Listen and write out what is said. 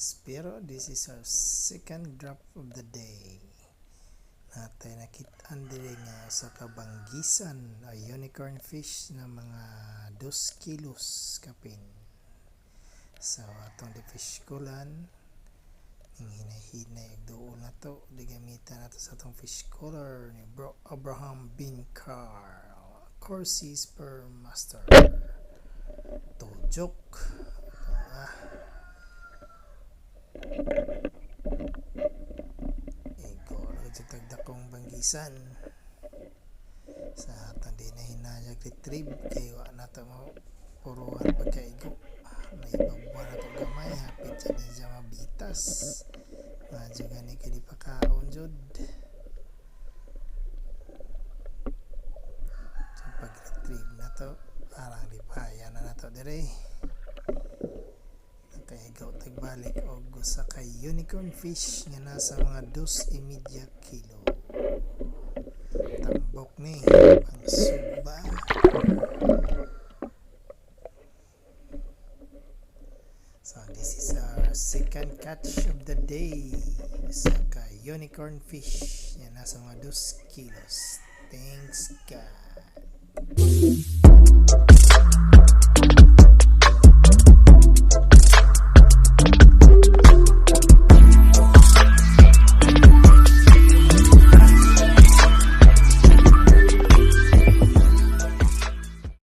Pero this is our second drop of the day. Natay nakitaan diri nga sa kabanggisan a unicorn fish na mga 2 kilos kapin. So atong di fish kulan ning hinahinay og duol na to, digamitan nato sa atong fish cooler ni Bro Abraham Bincar Corsi Sperm Master. Tojok. Tagdakong banggisan sa atong di na hinayag retrieve kay wa na to mo puruhan pagkaigo may babuan na to gamay hapit sa din siya mabitas madyo gani kay di pa kaon jud so pag retrieve na to parang lipaya na to dire kaigaw tagbalik og usa ka unicorn fish nga nasa mga 2.5 kilo. Tambok ni pang suba. So this is our second catch of the day. Usa ka unicorn fish nga nasa mga 2 kilos. Thanks God.